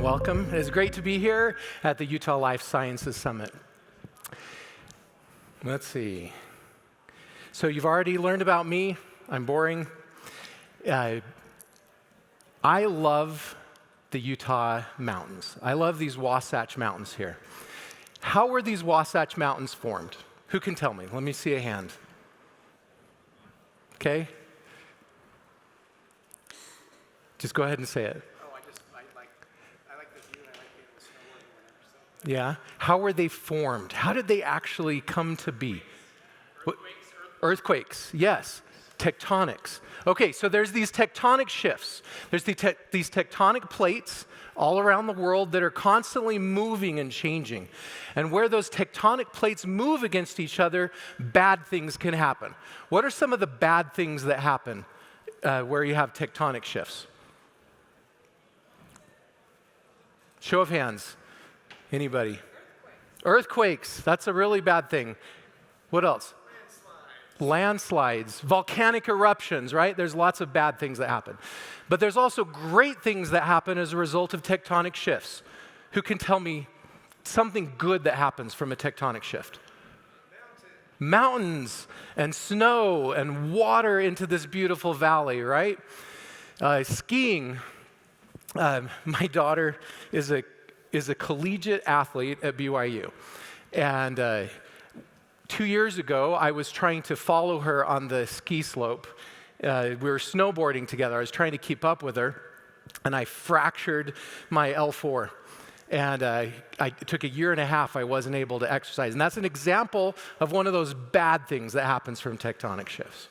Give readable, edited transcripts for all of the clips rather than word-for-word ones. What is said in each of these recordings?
Welcome. It is great to be here at the Utah Life Sciences Summit. Let's see. So you've already learned about me. I'm boring. I love the Utah mountains. I love these Wasatch Mountains here. How were these Wasatch Mountains formed? Who can tell me? Let me see a hand. Okay. Just go ahead and say it. Yeah. How were they formed? How did they actually come to be? Earthquakes. Yes. Tectonics. Okay, so there's these tectonic shifts. There's these tectonic plates all around the world that are constantly moving and changing. And where those tectonic plates move against each other, bad things can happen. What are some of the bad things that happen where you have tectonic shifts? Show of hands. Anybody? Earthquakes. That's a really bad thing. What else? Landslides. Volcanic eruptions, right? There's lots of bad things that happen. But there's also great things that happen as a result of tectonic shifts. Who can tell me something good that happens from a tectonic shift? Mountains and snow and water into this beautiful valley, right? Skiing. My daughter is a collegiate athlete at BYU. And 2 years ago, I was trying to follow her on the ski slope. We were snowboarding together. I was trying to keep up with her, and I fractured my L4. And it took a year and a half. I wasn't able to exercise. And that's an example of one of those bad things that happens from tectonic shifts.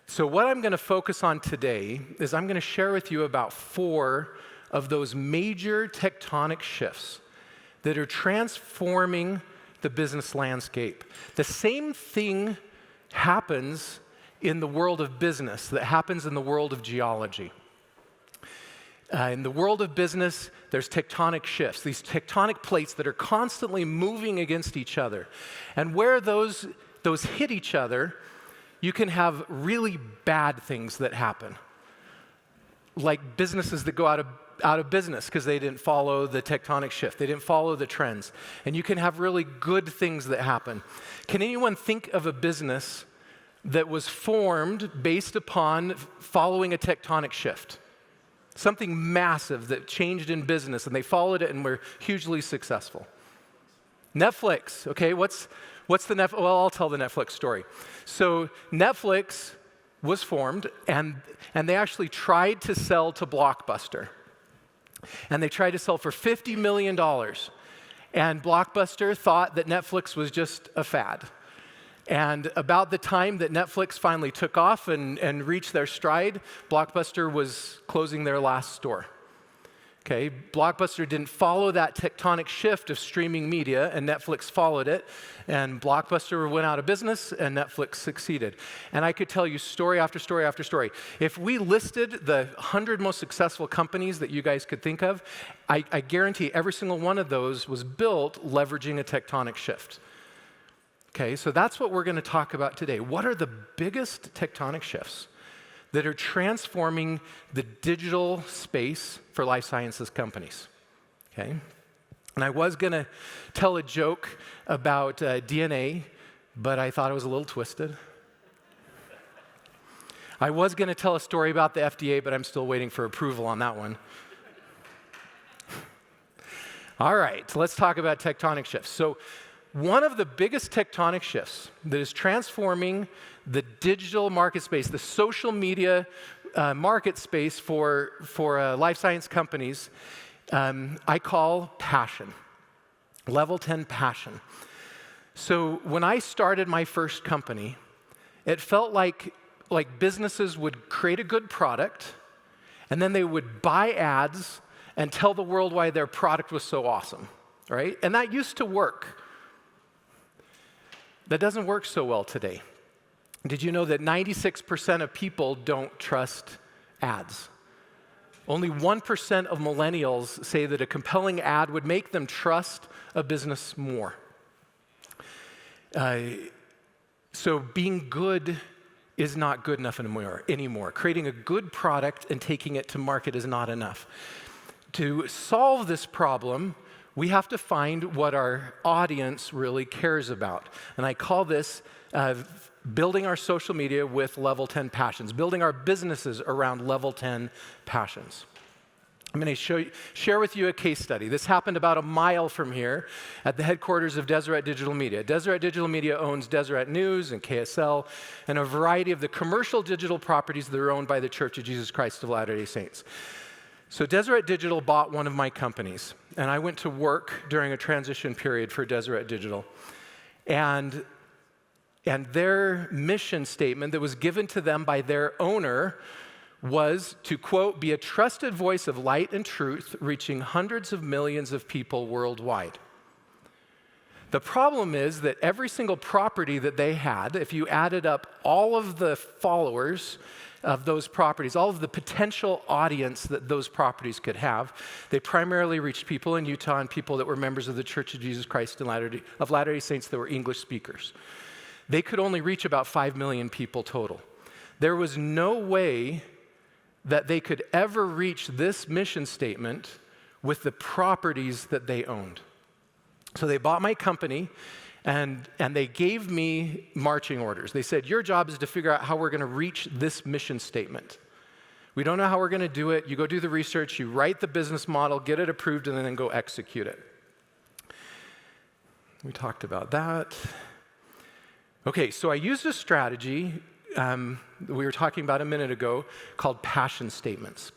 So what I'm going to focus on today is I'm going to share with you about 4 of those major tectonic shifts that are transforming the business landscape. The same thing happens in the world of business that happens in the world of geology. In the world of business, there's tectonic shifts, these tectonic plates that are constantly moving against each other. And where those hit each other, you can have really bad things that happen, like businesses that go out of business because they didn't follow the tectonic shift. They didn't follow the trends. And you can have really good things that happen. Can anyone think of a business that was formed based upon following a tectonic shift? Something massive that changed in business, and they followed it and were hugely successful. Netflix. Okay, what's the Netflix? Well, I'll tell the Netflix story. So Netflix was formed, and they actually tried to sell to Blockbuster. And they tried to sell for $50 million. And Blockbuster thought that Netflix was just a fad. And about the time that Netflix finally took off and reached their stride, Blockbuster was closing their last store. Okay, Blockbuster didn't follow that tectonic shift of streaming media, and Netflix followed it, and Blockbuster went out of business, and Netflix succeeded. And I could tell you story after story after story. If we listed the 100 most successful companies that you guys could think of, I guarantee every single one of those was built leveraging a tectonic shift. Okay, so that's what we're going to talk about today. What are the biggest tectonic shifts that are transforming the digital space for life sciences companies? Okay, and I was going to tell a joke about DNA, but I thought it was a little twisted. I was going to tell a story about the FDA, but I'm still waiting for approval on that one. All right, so let's talk about tectonic shifts. So one of the biggest tectonic shifts that is transforming the digital market space, the social media market space for life science companies, I call passion, level 10 passion. So when I started my first company, it felt like businesses would create a good product, And then they would buy ads and tell the world why their product was so awesome, right? And that used to work. That doesn't work so well today. Did you know that 96% of people don't trust ads? Only 1% of millennials say that a compelling ad would make them trust a business more. So being good is not good enough anymore. Creating a good product and taking it to market is not enough. To solve this problem, we have to find what our audience really cares about. And I call this building our social media with level 10 passions, building our businesses around level 10 passions. I'm going to share with you a case study. This happened about a mile from here at the headquarters of Deseret Digital Media. Deseret Digital Media owns Deseret News and KSL and a variety of the commercial digital properties that are owned by the Church of Jesus Christ of Latter-day Saints. So Deseret Digital bought one of my companies, and I went to work during a transition period for Deseret Digital. And their mission statement that was given to them by their owner was to, quote, be a trusted voice of light and truth, reaching hundreds of millions of people worldwide. The problem is that every single property that they had, if you added up all of the followers of those properties, all of the potential audience that those properties could have, they primarily reached people in Utah and people that were members of the Church of Jesus Christ of Latter-day Saints that were English speakers. They could only reach about 5 million people total. There was no way that they could ever reach this mission statement with the properties that they owned. So they bought my company, and they gave me marching orders. They said, your job is to figure out how we're going to reach this mission statement. We don't know how we're going to do it. You go do the research, you write the business model, get it approved, and then go execute it. We talked about that. Okay, so I used a strategy we were talking about a minute ago called passion statements.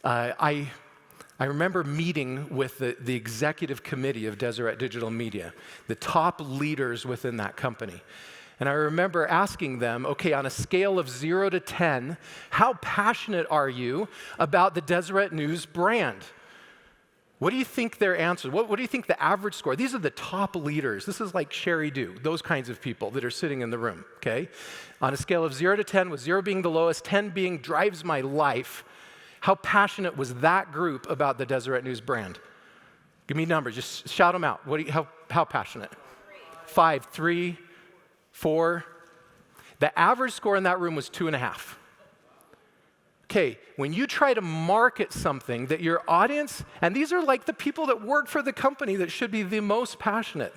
I remember meeting with the executive committee of Deseret Digital Media, the top leaders within that company. And I remember asking them, okay, on a scale of 0 to 10, how passionate are you about the Deseret News brand? What do you think their answer? What do you think the average score? These are the top leaders. This is like Sherry Dew, those kinds of people that are sitting in the room, okay? On a scale of 0 to 10, with 0 being the lowest, 10 being drives my life, how passionate was that group about the Deseret News brand? Give me numbers. Just shout them out. How passionate? 5, 3, 4. The average score in that room was 2.5. Okay, when you try to market something that your audience, and these are like the people that work for the company that should be the most passionate.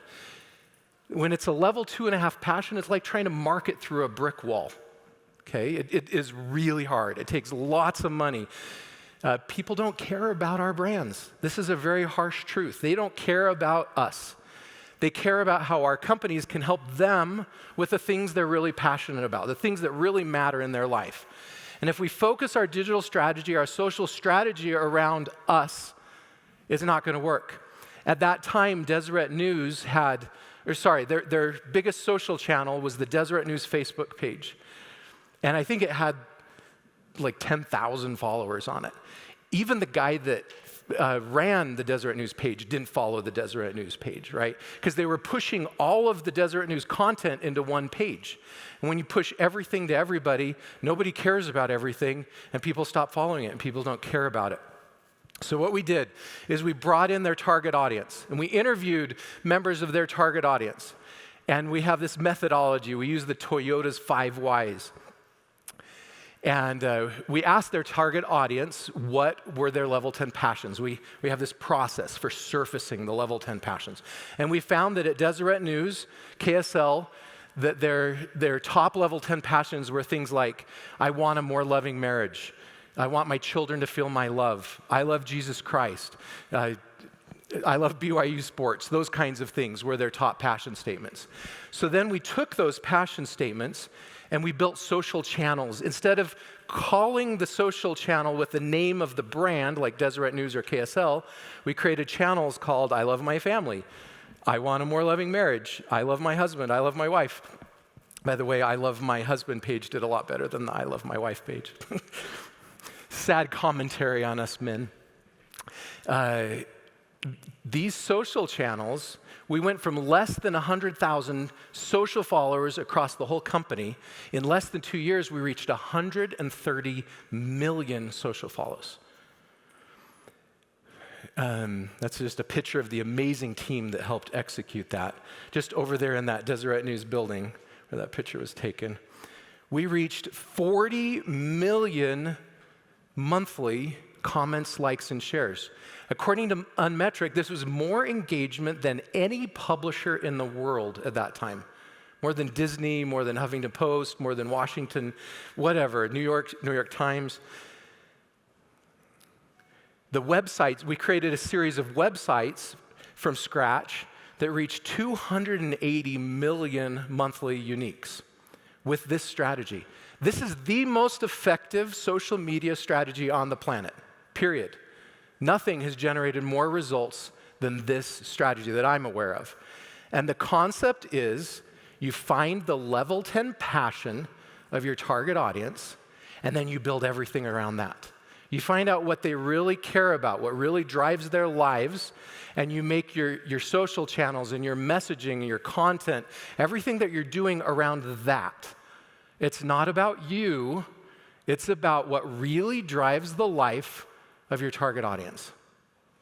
When it's a level 2.5 passion, it's like trying to market through a brick wall. Okay, it is really hard. It takes lots of money. People don't care about our brands. This is a very harsh truth. They don't care about us. They care about how our companies can help them with the things they're really passionate about, the things that really matter in their life. And if we focus our digital strategy, our social strategy around us, it's not going to work. At that time, Deseret News their biggest social channel was the Deseret News Facebook page. And I think it had like 10,000 followers on it. Even the guy that ran the Deseret News page didn't follow the Deseret News page, right? Because they were pushing all of the Deseret News content into one page. And when you push everything to everybody, nobody cares about everything, and people stop following it, and people don't care about it. So what we did is we brought in their target audience, and we interviewed members of their target audience. And we have this methodology. We use the Toyota's 5 Whys. And we asked their target audience what were their level 10 passions. We have this process for surfacing the level 10 passions. And we found that at Deseret News, KSL, that their top level 10 passions were things like, I want a more loving marriage. I want my children to feel my love. I love Jesus Christ. I love BYU sports. Those kinds of things were their top passion statements. So then we took those passion statements and we built social channels. Instead of calling the social channel with the name of the brand, like Deseret News or KSL, we created channels called I Love My Family, I Want a More Loving Marriage, I Love My Husband, I Love My Wife. By the way, I Love My Husband page did a lot better than the I Love My Wife page. sad commentary on us men. These social channels, we went from less than 100,000 social followers across the whole company. In less than 2 years, we reached 130 million social follows. That's just a picture of the amazing team that helped execute that. Just over there in that Deseret News building where that picture was taken. We reached 40 million monthly comments, likes, and shares. According to Unmetric, this was more engagement than any publisher in the world at that time. More than Disney, more than Huffington Post, more than Washington, whatever, New York Times. The websites, we created a series of websites from scratch that reached 280 million monthly uniques with this strategy. This is the most effective social media strategy on the planet, period. Nothing has generated more results than this strategy that I'm aware of. And the concept is you find the level 10 passion of your target audience, and then you build everything around that. You find out what they really care about, what really drives their lives, and you make your social channels and your messaging and your content, everything that you're doing around that. It's not about you, it's about what really drives the life of your target audience.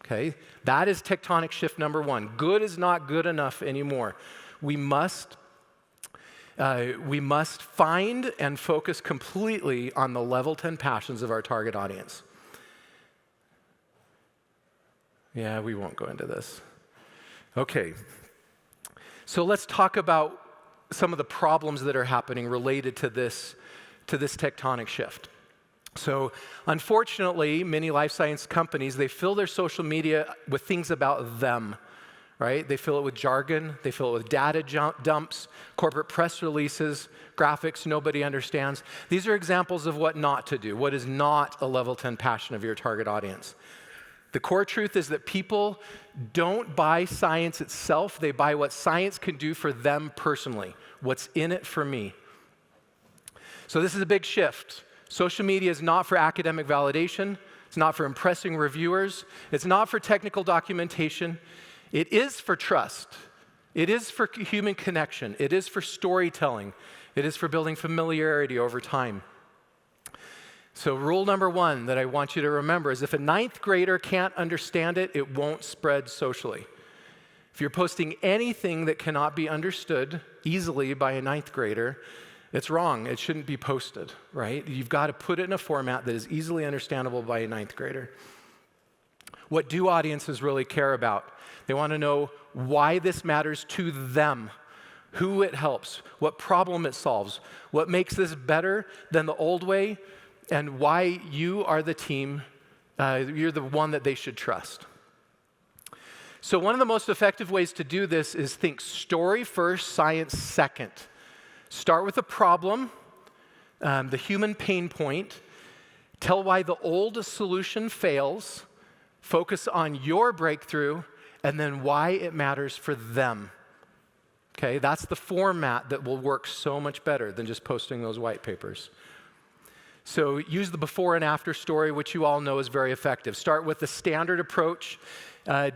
Okay? That is tectonic shift number one. Good is not good enough anymore. We must find and focus completely on the level 10 passions of our target audience. Yeah, we won't go into this. Okay. So let's talk about some of the problems that are happening related to this tectonic shift. So unfortunately, many life science companies, they fill their social media with things about them, right? They fill it with jargon, they fill it with data dumps, corporate press releases, graphics nobody understands. These are examples of what not to do, what is not a level 10 passion of your target audience. The core truth is that people don't buy science itself, they buy what science can do for them personally, what's in it for me. So this is a big shift. Social media is not for academic validation. It's not for impressing reviewers. It's not for technical documentation. It is for trust. It is for human connection. It is for storytelling. It is for building familiarity over time. So rule number one that I want you to remember is if a 9th grader can't understand it, it won't spread socially. If you're posting anything that cannot be understood easily by a 9th grader, it's wrong. It shouldn't be posted, right? You've got to put it in a format that is easily understandable by a 9th grader. What do audiences really care about? They want to know why this matters to them, who it helps, what problem it solves, what makes this better than the old way, and why you are the team, you're the one that they should trust. So one of the most effective ways to do this is think story first, science second. Start with a problem, the human pain point, tell why the old solution fails, focus on your breakthrough, and then why it matters for them. Okay, that's the format that will work so much better than just posting those white papers. So use the before and after story, which you all know is very effective. Start with the standard approach,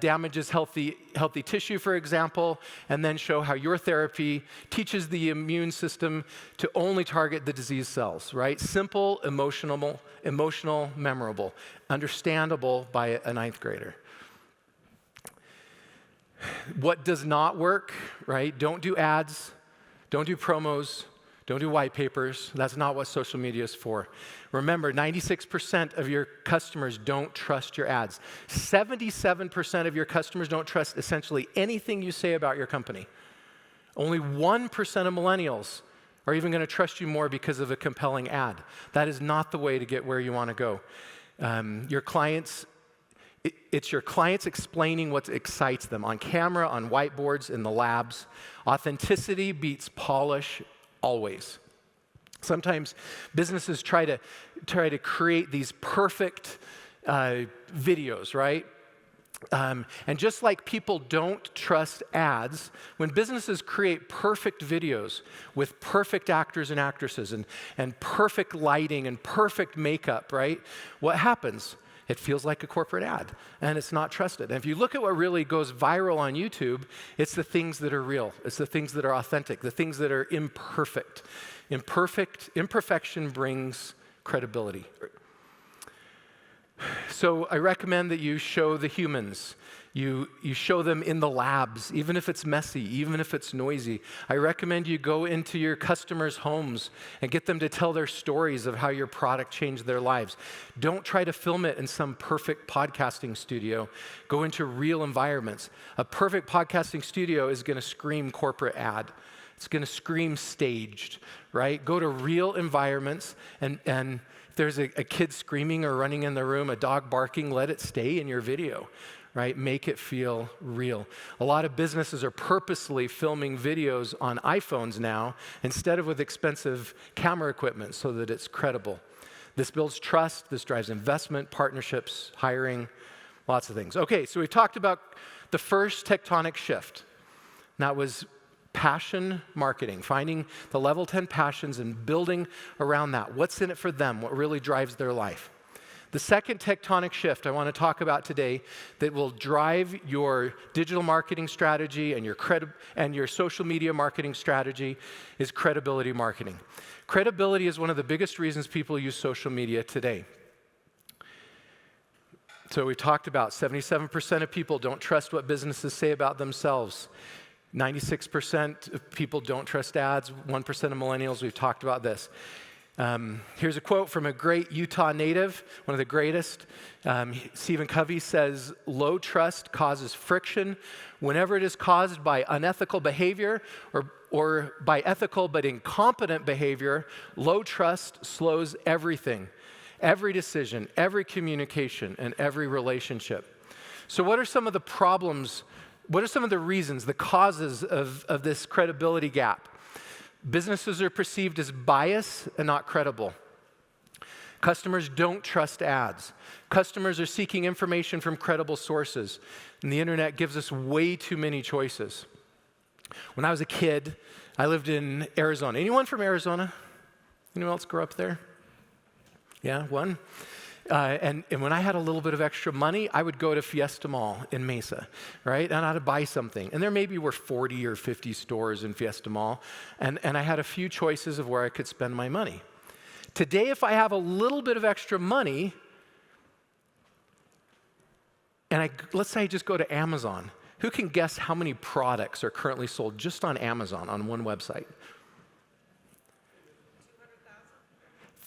damages healthy tissue, for example, and then show how your therapy teaches the immune system to only target the disease cells, right? Simple, emotional, memorable, understandable by a 9th grader. What does not work, right? Don't do ads, don't do promos, don't do white papers. That's not what social media is for. Remember, 96% of your customers don't trust your ads. 77% of your customers don't trust essentially anything you say about your company. Only 1% of millennials are even going to trust you more because of a compelling ad. That is not the way to get where you want to go. It's your clients explaining what excites them on camera, on whiteboards, in the labs. Authenticity beats polish always. Sometimes businesses try to create these perfect videos, right? And just like people don't trust ads, when businesses create perfect videos with perfect actors and actresses and perfect lighting and perfect makeup, right? What happens? It feels like a corporate ad, and it's not trusted. And if you look at what really goes viral on YouTube, it's the things that are real. It's the things that are authentic, the things that are imperfect. Imperfection brings credibility. So I recommend that you show the humans. You show them in the labs, even if it's messy, even if it's noisy. I recommend you go into your customers' homes and get them to tell their stories of how your product changed their lives. Don't try to film it in some perfect podcasting studio. Go into real environments. A perfect podcasting studio is going to scream corporate ad. It's going to scream staged, right? Go to real environments and if there's a kid screaming or running in the room, a dog barking, let it stay in your video, right? Make it feel real. A lot of businesses are purposely filming videos on iPhones now instead of with expensive camera equipment so that it's credible. This builds trust, this drives investment, partnerships, hiring, lots of things. Okay, so we've talked about the first tectonic shift. And that was passion marketing, finding the level 10 passions and building around that. What's in it for them? What really drives their life? The second tectonic shift I want to talk about today that will drive your digital marketing strategy and your social media marketing strategy is credibility marketing. Credibility is one of the biggest reasons people use social media today. So we talked about 77% of people don't trust what businesses say about themselves. 96% of people don't trust ads, 1% of millennials, we've talked about this. Here's a quote from a great Utah native, one of the greatest. Stephen Covey says, "Low trust causes friction. Whenever it is caused by unethical behavior or by ethical but incompetent behavior, low trust slows everything, every decision, every communication, and every relationship." So what are some of the problems? What are some of the reasons, the causes of this credibility gap? Businesses are perceived as biased and not credible. Customers don't trust ads. Customers are seeking information from credible sources. And the internet gives us way too many choices. When I was a kid, I lived in Arizona. Anyone from Arizona? Anyone else grow up there? Yeah, one? And when I had a little bit of extra money, I would go to Fiesta Mall in Mesa, right? And I'd buy something. And there maybe were 40 or 50 stores in Fiesta Mall. And I had a few choices of where I could spend my money. Today, if I have a little bit of extra money, and let's say I just go to Amazon, who can guess how many products are currently sold just on Amazon on one website?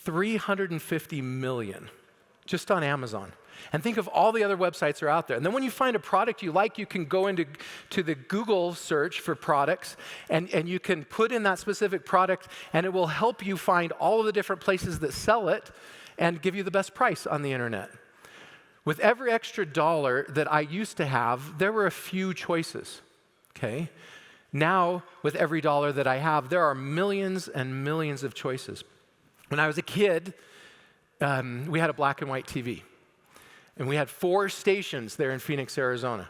350 million. Just on Amazon. And think of all the other websites that are out there. And then when you find a product you like, you can go into the Google search for products, and you can put in that specific product, and it will help you find all of the different places that sell it and give you the best price on the internet. With every extra dollar that I used to have, there were a few choices, okay? Now, with every dollar that I have, there are millions and millions of choices. When I was a kid, we had a black and white TV. And we had 4 stations there in Phoenix, Arizona.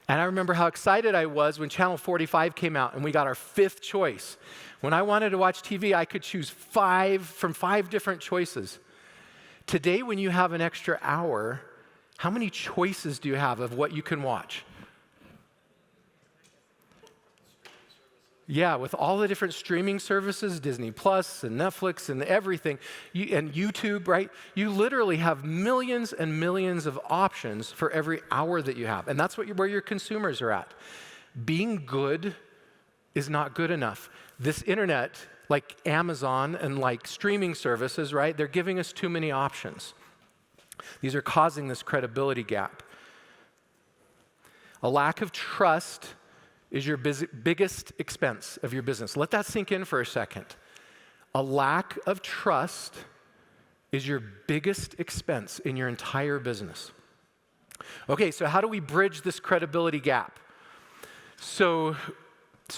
And I remember how excited I was when Channel 45 came out and we got our 5th choice. When I wanted to watch TV, I could choose 5 from 5 different choices. Today, when you have an extra hour, how many choices do you have of what you can watch? Yeah, with all the different streaming services, Disney Plus and Netflix and everything, and YouTube, right? You literally have millions and millions of options for every hour that you have. And that's where your consumers are at. Being good is not good enough. This internet, like Amazon and like streaming services, right? They're giving us too many options. These are causing this credibility gap. A lack of trust is your biggest expense of your business. Let that sink in for a second. A lack of trust is your biggest expense in your entire business. Okay, so how do we bridge this credibility gap? So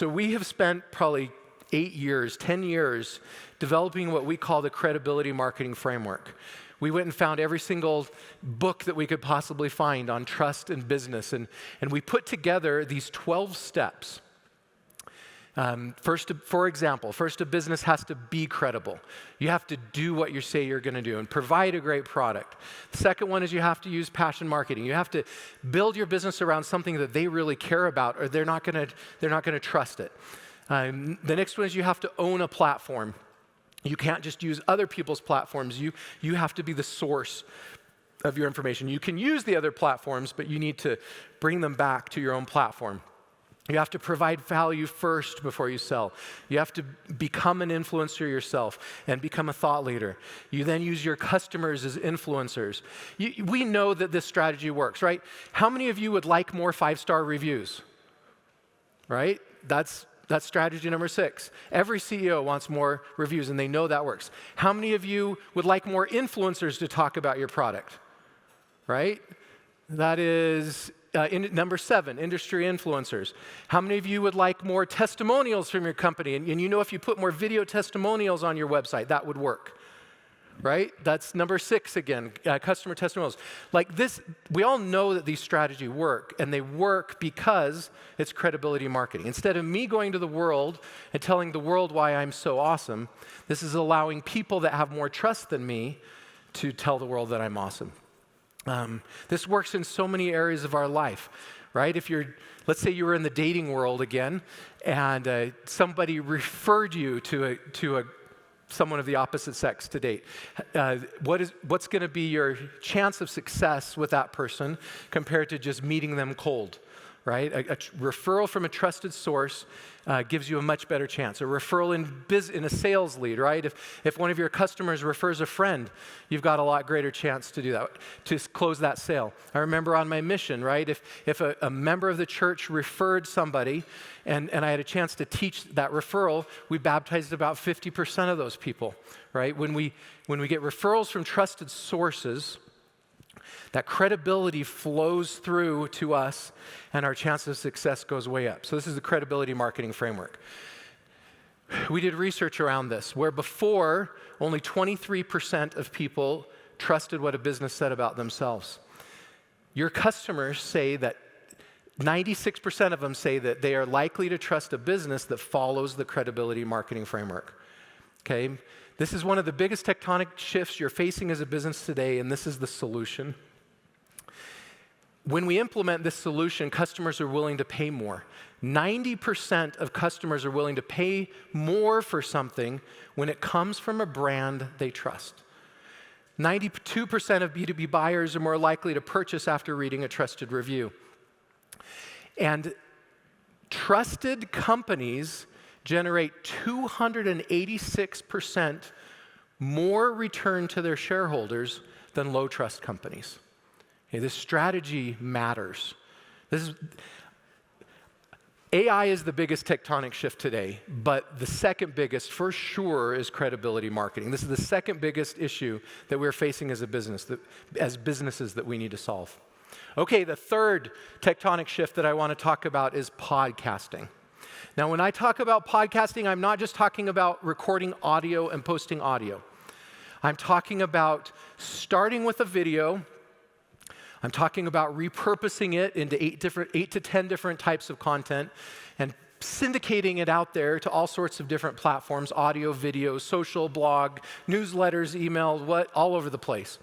we have spent probably 8 years, 10 years developing what we call the credibility marketing framework. We went and found every single book that we could possibly find on trust and business, and we put together these 12 steps. For example, first, a business has to be credible. You have to do what you say you're going to do and provide a great product. The second one is you have to use passion marketing. You have to build your business around something that they really care about, or they're not going to trust it. The next one is you have to own a platform. You can't just use other people's platforms. You have to be the source of your information. You can use the other platforms, but you need to bring them back to your own platform. You have to provide value first before you sell. You have to become an influencer yourself and become a thought leader. You then use your customers as influencers. We know that this strategy works, right? How many of you would like more 5-star reviews? Right? That's strategy number 6. Every CEO wants more reviews, and they know that works. How many of you would like more influencers to talk about your product? Right? That is number 7, industry influencers. How many of you would like more testimonials from your company? And you know, if you put more video testimonials on your website, that would work, right? That's number 6 again, customer testimonials. Like this, we all know that these strategies work, and they work because it's credibility marketing. Instead of me going to the world and telling the world why I'm so awesome, this is allowing people that have more trust than me to tell the world that I'm awesome. This works in so many areas of our life, right? Let's say you were in the dating world again, and somebody referred you to someone of the opposite sex to date. What's going to be your chance of success with that person compared to just meeting them cold, right? A referral from a trusted source gives you a much better chance. A referral in a sales lead, right? If one of your customers refers a friend, you've got a lot greater chance to do that, to close that sale. I remember on my mission, right? If a member of the church referred somebody and I had a chance to teach that referral, we baptized about 50% of those people, right? When we get referrals from trusted sources, that credibility flows through to us, and our chance of success goes way up. So this is the credibility marketing framework. We did research around this, where before, only 23% of people trusted what a business said about themselves. Your customers say that 96% of them say that they are likely to trust a business that follows the credibility marketing framework. Okay? This is one of the biggest tectonic shifts you're facing as a business today, and this is the solution. When we implement this solution, customers are willing to pay more. 90% of customers are willing to pay more for something when it comes from a brand they trust. 92% of B2B buyers are more likely to purchase after reading a trusted review. And trusted companies generate 286% more return to their shareholders than low trust companies. Okay, this strategy matters. AI is the biggest tectonic shift today, but the second biggest for sure is credibility marketing. This is the second biggest issue that we're facing as a business, as businesses that we need to solve. Okay, the third tectonic shift that I want to talk about is podcasting. Now, when I talk about podcasting, I'm not just talking about recording audio and posting audio. I'm talking about starting with a video. I'm talking about repurposing it into 8 to 10 different types of content and syndicating it out there to all sorts of different platforms, audio, video, social, blog, newsletters, emails, all over the place.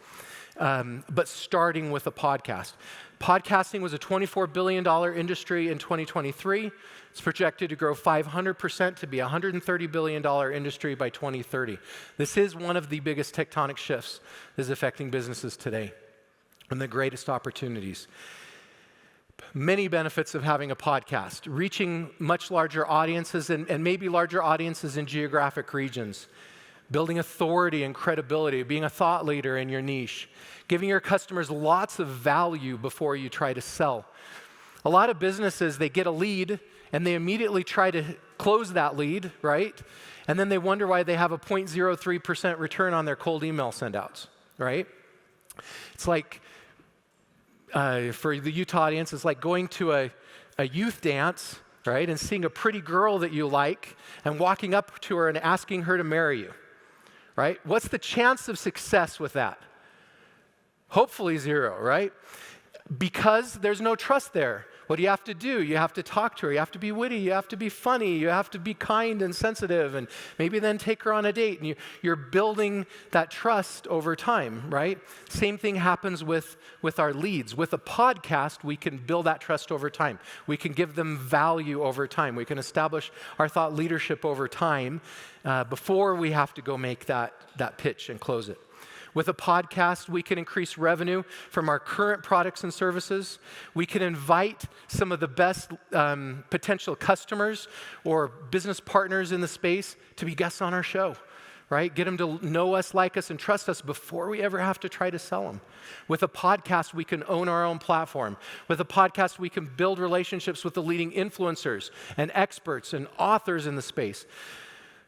But starting with a podcast. Podcasting was a $24 billion industry in 2023. It's projected to grow 500% to be a $130 billion industry by 2030. This is one of the biggest tectonic shifts that is affecting businesses today and the greatest opportunities. Many benefits of having a podcast, reaching much larger audiences and maybe larger audiences in geographic regions, building authority and credibility, being a thought leader in your niche, giving your customers lots of value before you try to sell. A lot of businesses, they get a lead and they immediately try to close that lead, right? And then they wonder why they have a 0.03% return on their cold email sendouts, right? It's like, for the Utah audience, it's like going to a youth dance, right? And seeing a pretty girl that you like and walking up to her and asking her to marry you, right? What's the chance of success with that? Hopefully zero, right? Because there's no trust there. What do? You have to talk to her. You have to be witty. You have to be funny. You have to be kind and sensitive, and maybe then take her on a date. And you're building that trust over time, right? Same thing happens with our leads. With a podcast, we can build that trust over time. We can give them value over time. We can establish our thought leadership over time before we have to go make that pitch and close it. With a podcast, we can increase revenue from our current products and services. We can invite some of the best potential customers or business partners in the space to be guests on our show, right? Get them to know us, like us, and trust us before we ever have to try to sell them. With a podcast, we can own our own platform. With a podcast, we can build relationships with the leading influencers and experts and authors in the space.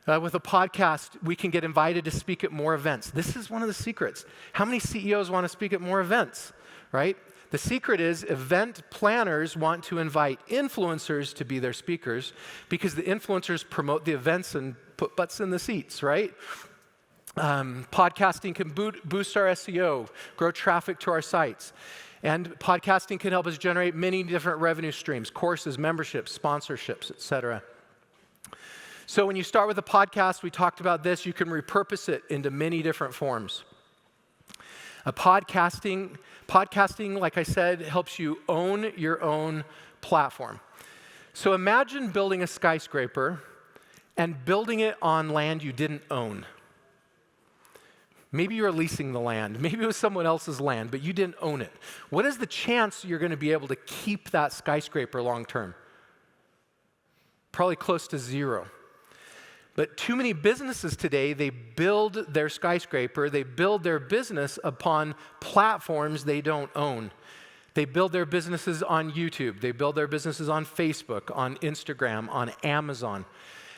With a podcast, we can get invited to speak at more events. This is one of the secrets. How many CEOs want to speak at more events, right? The secret is event planners want to invite influencers to be their speakers because the influencers promote the events and put butts in the seats, right? Podcasting can boost our SEO, grow traffic to our sites. And podcasting can help us generate many different revenue streams, courses, memberships, sponsorships, etc. So when you start with a podcast, we talked about this, you can repurpose it into many different forms. Podcasting, like I said, helps you own your own platform. So imagine building a skyscraper and building it on land you didn't own. Maybe you were leasing the land. Maybe it was someone else's land, but you didn't own it. What is the chance you're going to be able to keep that skyscraper long term? Probably close to zero. But too many businesses today, they build their skyscraper, they build their business upon platforms they don't own. They build their businesses on YouTube, they build their businesses on Facebook, on Instagram, on Amazon.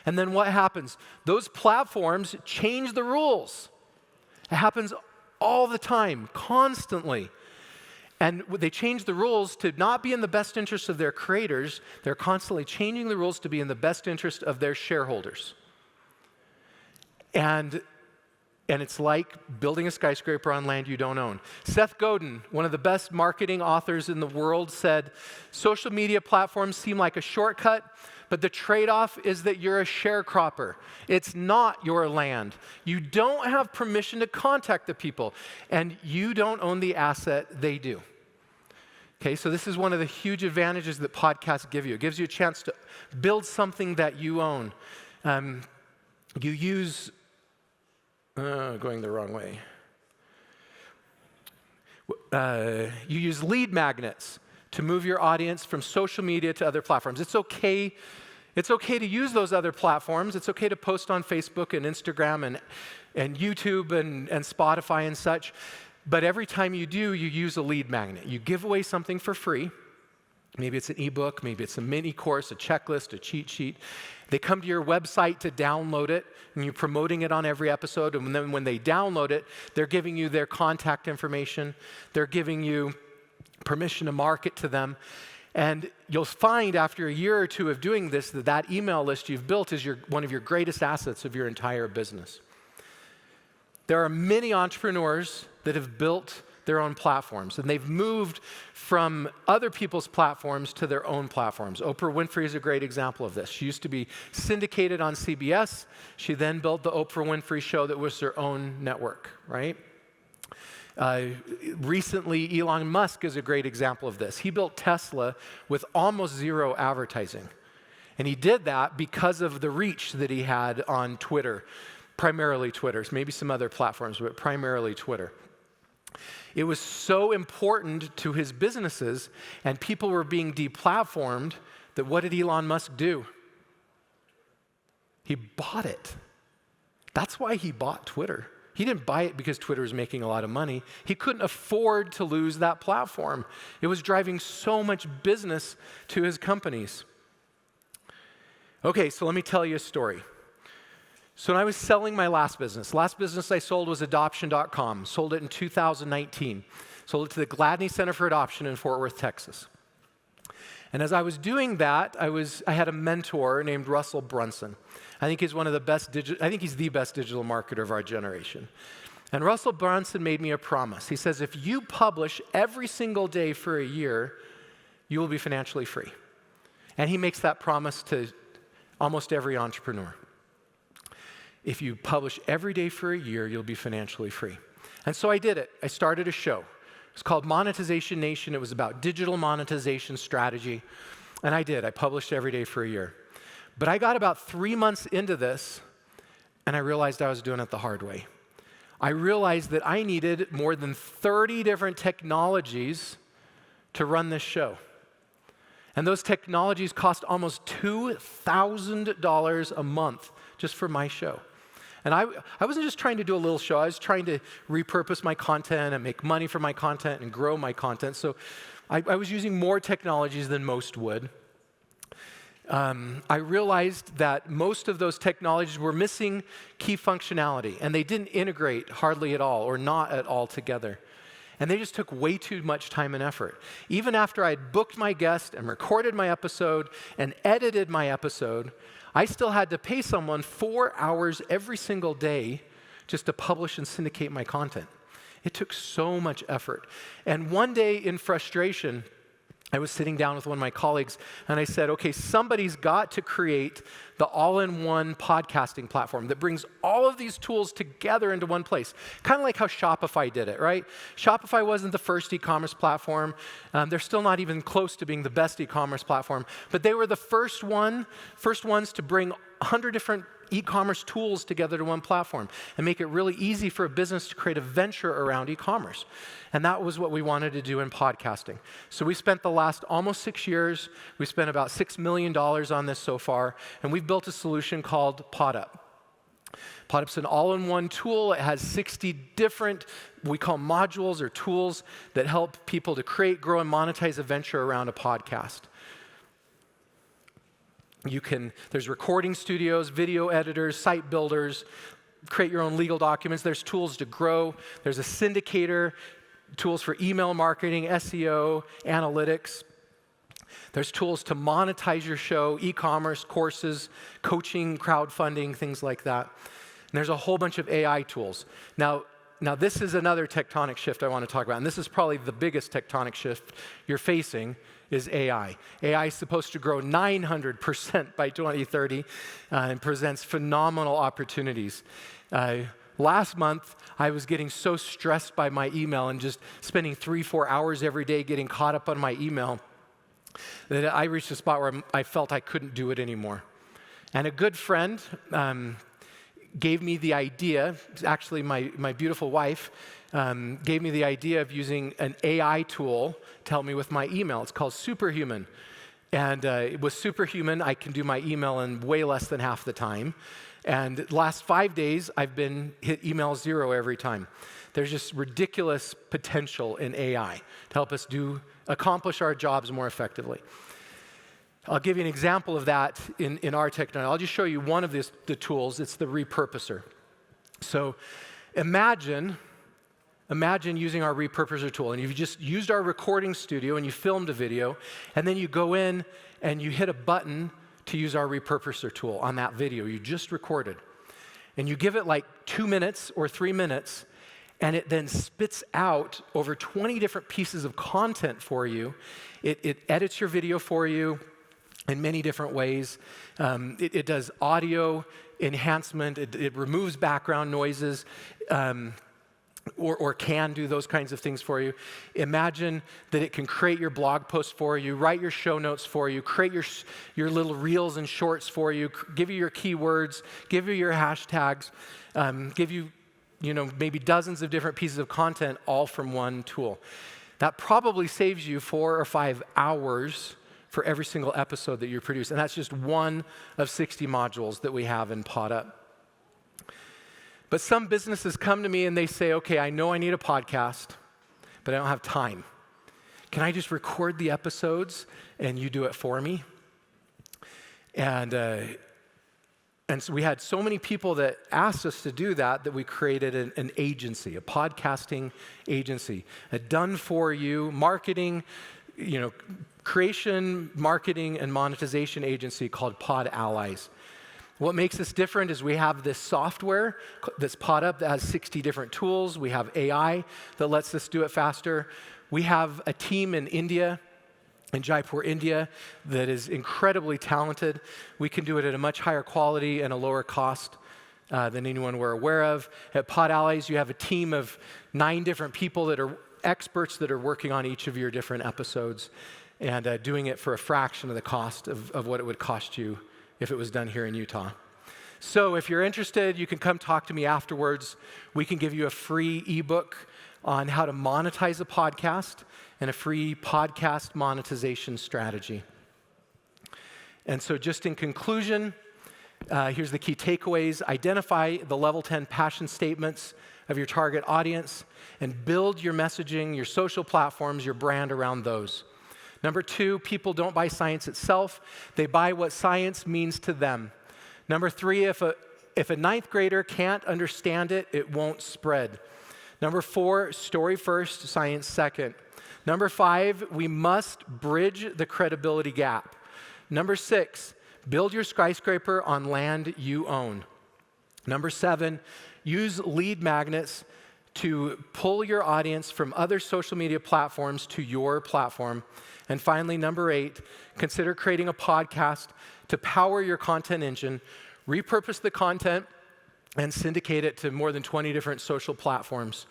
And then what happens? Those platforms change the rules. It happens all the time, constantly. And they change the rules to not be in the best interest of their creators. They're constantly changing the rules to be in the best interest of their shareholders. And it's like building a skyscraper on land you don't own. Seth Godin, one of the best marketing authors in the world, said, social media platforms seem like a shortcut, but the trade-off is that you're a sharecropper. It's not your land. You don't have permission to contact the people, and you don't own the asset, they do. Okay, so this is one of the huge advantages that podcasts give you. It gives you a chance to build something that you own. You use, going the wrong way. You use lead magnets to move your audience from social media to other platforms. It's okay to use those other platforms. It's okay to post on Facebook and Instagram and YouTube and Spotify and such. But every time you do, you use a lead magnet. You give away something for free. Maybe it's an ebook, maybe it's a mini course, a checklist, a cheat sheet. They come to your website to download it, and you're promoting it on every episode. And then when they download it, they're giving you their contact information. They're giving you permission to market to them. And you'll find after a year or two of doing this that email list you've built is one of your greatest assets of your entire business. There are many entrepreneurs that have built their own platforms, and they've moved from other people's platforms to their own platforms. Oprah Winfrey is a great example of this. She used to be syndicated on CBS. She then built the Oprah Winfrey Show that was her own network, right? Recently, Elon Musk is a great example of this. He built Tesla with almost zero advertising. And he did that because of the reach that he had on Twitter, primarily Twitter, maybe some other platforms, but primarily Twitter. It was so important to his businesses, and people were being deplatformed, that what did Elon Musk do? He bought it. That's why he bought Twitter. He didn't buy it because Twitter was making a lot of money. He couldn't afford to lose that platform. It was driving so much business to his companies. Okay, so let me tell you a story. So when I was selling my last business I sold was adoption.com. Sold it in 2019. Sold it to the Gladney Center for Adoption in Fort Worth, Texas. And as I was doing that, I had a mentor named Russell Brunson. I think he's the best digital marketer of our generation. And Russell Brunson made me a promise. He says, if you publish every single day for a year, you will be financially free. And he makes that promise to almost every entrepreneur. If you publish every day for a year, you'll be financially free. And so I did it. I started a show. It's called Monetization Nation. It was about digital monetization strategy. And I did. I published every day for a year. But I got about 3 months into this, and I realized I was doing it the hard way. I realized that I needed more than 30 different technologies to run this show. And those technologies cost almost $2,000 a month just for my show. And I wasn't just trying to do a little show. I was trying to repurpose my content and make money from my content and grow my content. So I was using more technologies than most would. I realized that most of those technologies were missing key functionality, and they didn't integrate hardly at all or not at all together. And they just took way too much time and effort. Even after I'd booked my guest and recorded my episode and edited my episode, I still had to pay someone 4 hours every single day just to publish and syndicate my content. It took so much effort. And one day in frustration, I was sitting down with one of my colleagues and I said, okay, somebody's got to create the all-in-one podcasting platform that brings all of these tools together into one place. Kind of like how Shopify did it, right? Shopify wasn't the first e-commerce platform. They're still not even close to being the best e-commerce platform, but they were the first ones to bring 100 different e-commerce tools together to one platform and make it really easy for a business to create a venture around e-commerce. And that was what we wanted to do in podcasting. So we spent the last almost 6 years, we spent about $6 million on this so far, and we've built a solution called PodUp. PodUp's an all-in-one tool. It has 60 different, we call modules or tools that help people to create, grow, and monetize a venture around a podcast. There's recording studios, video editors, site builders, create your own legal documents. There's tools to grow. There's a syndicator, tools for email marketing, SEO, analytics. There's tools to monetize your show, e-commerce, courses, coaching, crowdfunding, things like that. And there's a whole bunch of AI tools. Now this is another tectonic shift I want to talk about, and this is probably the biggest tectonic shift you're facing is AI. AI is supposed to grow 900% by 2030 and presents phenomenal opportunities. Last month, I was getting so stressed by my email and just spending 3-4 hours every day getting caught up on my email that I reached a spot where I felt I couldn't do it anymore. And a good friend gave me the idea, actually my beautiful wife, gave me the idea of using an AI tool to help me with my email. It's called Superhuman. And with Superhuman, I can do my email in way less than half the time. And the last 5 days, I've been hit email 0 every time. There's just ridiculous potential in AI to help us accomplish our jobs more effectively. I'll give you an example of that in our technology. I'll just show you one of the tools. It's the repurposer. So imagine using our repurposer tool, and you've just used our recording studio and you filmed a video, and then you go in and you hit a button to use our repurposer tool on that video you just recorded. And you give it like 2 minutes or 3 minutes, and it then spits out over 20 different pieces of content for you. It edits your video for you in many different ways. It does audio enhancement. It removes background noises. Or can do those kinds of things for you. Imagine that it can create your blog post for you, write your show notes for you, create your little reels and shorts for you, give you your keywords, give you your hashtags, give you, maybe dozens of different pieces of content all from one tool. That probably saves you 4 or 5 hours for every single episode that you produce. And that's just one of 60 modules that we have in PodUp. But some businesses come to me and they say, okay, I know I need a podcast, but I don't have time. Can I just record the episodes and you do it for me? And so we had so many people that asked us to do that we created an agency, a podcasting agency, a done-for-you marketing, creation, marketing, and monetization agency called Pod Allies. What makes us different is we have this software that's pot up that has 60 different tools. We have AI that lets us do it faster. We have a team in India, in Jaipur, India, that is incredibly talented. We can do it at a much higher quality and a lower cost than anyone we're aware of. At Pod Allies, you have a team of 9 different people that are experts that are working on each of your different episodes and doing it for a fraction of the cost of what it would cost you if it was done here in Utah. So if you're interested, you can come talk to me afterwards. We can give you a free ebook on how to monetize a podcast and a free podcast monetization strategy. And so just in conclusion, here's the key takeaways. Identify the level 10 passion statements of your target audience and build your messaging, your social platforms, your brand around those. Number 2, people don't buy science itself. They buy what science means to them. Number 3, if a ninth grader can't understand it, it won't spread. Number 4, story first, science second. Number 5, we must bridge the credibility gap. Number 6, build your skyscraper on land you own. Number 7, use lead magnets to pull your audience from other social media platforms to your platform. And finally, number 8, consider creating a podcast to power your content engine, repurpose the content, and syndicate it to more than 20 different social platforms.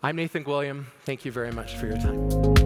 I'm Nathan Gwilliam. Thank you very much for your time.